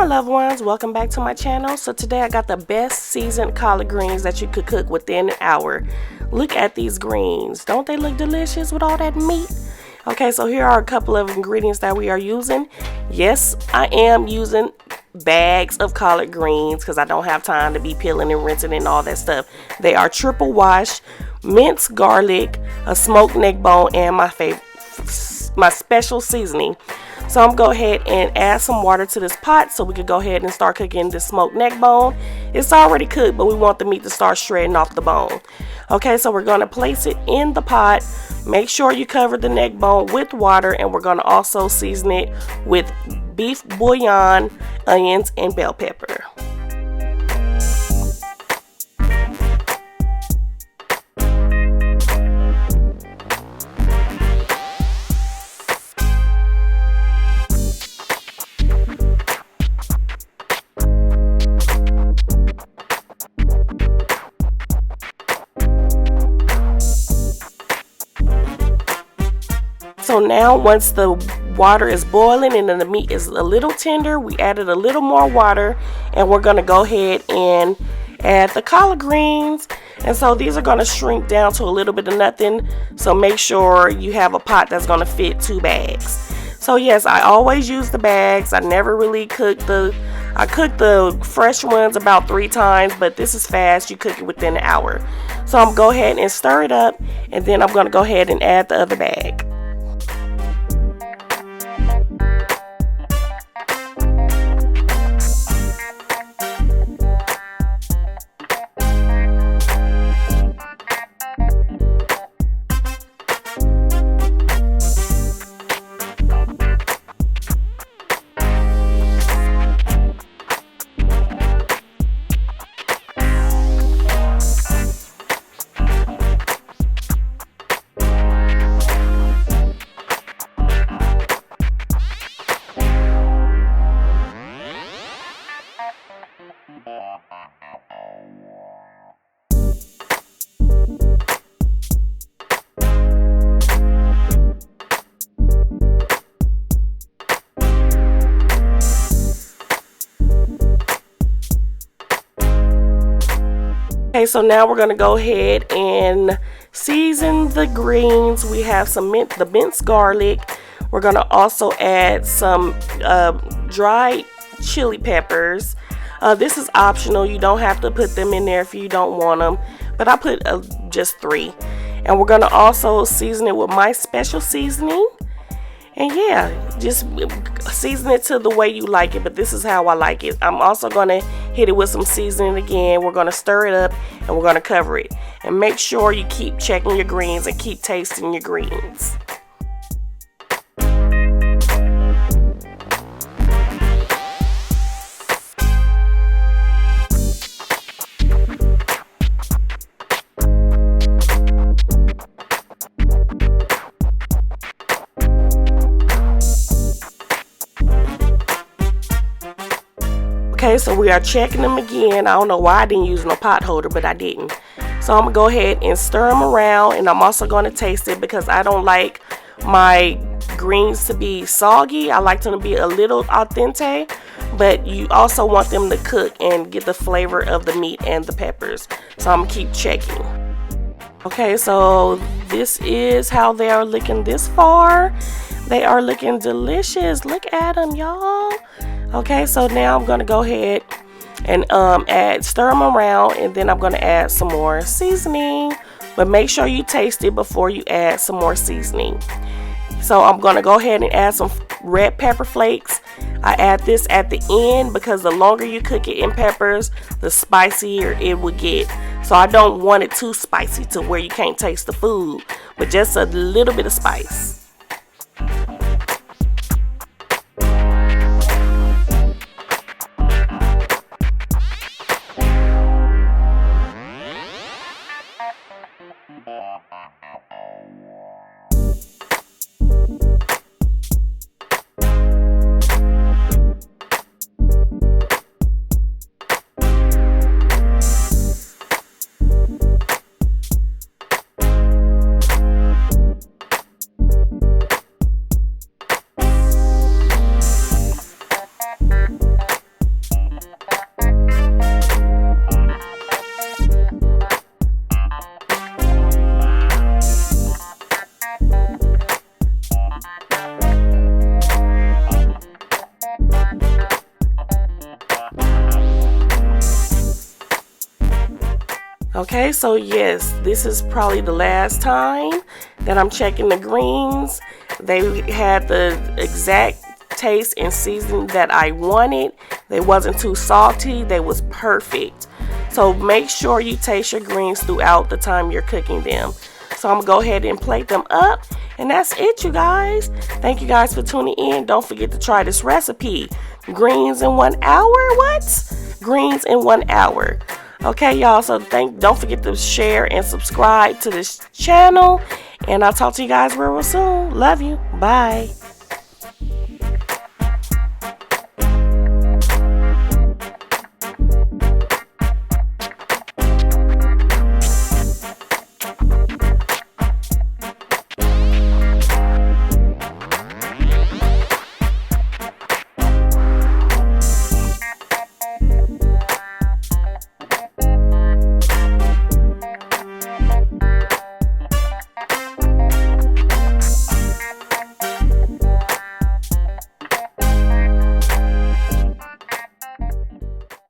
my loved ones, welcome back to my channel. So today I got the best seasoned collard greens that you could cook within an hour. Look at these greens. Don't they look delicious with all that meat? Okay, so here are a couple of ingredients that we are using. Yes, I am using bags of collard greens because I don't have time to be peeling and rinsing and all that stuff. They are triple wash, minced garlic, a smoked neck bone, and my special seasoning. So I'm going to go ahead and add some water to this pot so we can go ahead and start cooking this smoked neck bone. It's already cooked, but we want the meat to start shredding off the bone. Okay, so we're going to place it in the pot. Make sure you cover the neck bone with water, and we're going to also season it with beef bouillon, onions, and bell pepper. So now once the water is boiling and then the meat is a little tender, we added a little more water, and we're going to go ahead and add the collard greens. And so these are going to shrink down to a little bit of nothing. So make sure you have a pot that's going to fit 2 bags. So yes, I always use the bags. I never really cook I cook the fresh ones about 3 times, but this is fast. You cook it within an hour. So I'm going to go ahead and stir it up, and then I'm going to go ahead and add the other bag. Okay, so now we're going to go ahead and season the greens. We have the minced garlic. We're going to also add some dried chili peppers. This is optional. You don't have to put them in there if you don't want them, but I put just 3. And we're going to also season it with my special seasoning. And yeah, just season it to the way you like it, but this is how I like it. I'm also going to hit it with some seasoning again. We're going to stir it up, and we're going to cover it. And make sure you keep checking your greens and keep tasting your greens. Okay, so we are checking them again. I don't know why I didn't use no pot holder, but I didn't. So I'm going to go ahead and stir them around, and I'm also going to taste it because I don't like my greens to be soggy. I like them to be a little al dente, but you also want them to cook and get the flavor of the meat and the peppers. So I'm going to keep checking. Okay, so this is how they are looking this far. They are looking delicious. Look at them, y'all. Okay, so now I'm going to go ahead and stir them around, and then I'm going to add some more seasoning. But make sure you taste it before you add some more seasoning. So I'm going to go ahead and add some red pepper flakes. I add this at the end because the longer you cook it in peppers, the spicier it will get. So I don't want it too spicy to where you can't taste the food, but just a little bit of spice. Okay, so yes, this is probably the last time that I'm checking the greens. They had the exact taste and seasoning that I wanted. They wasn't too salty. They was perfect. So make sure you taste your greens throughout the time you're cooking them. So I'm gonna go ahead and plate them up, and that's it, you guys. Thank you guys for tuning in. Don't forget to try this recipe. Greens in 1 hour? What? Greens in 1 hour. Okay, y'all, so don't forget to share and subscribe to this channel, and I'll talk to you guys real soon. Love you. Bye.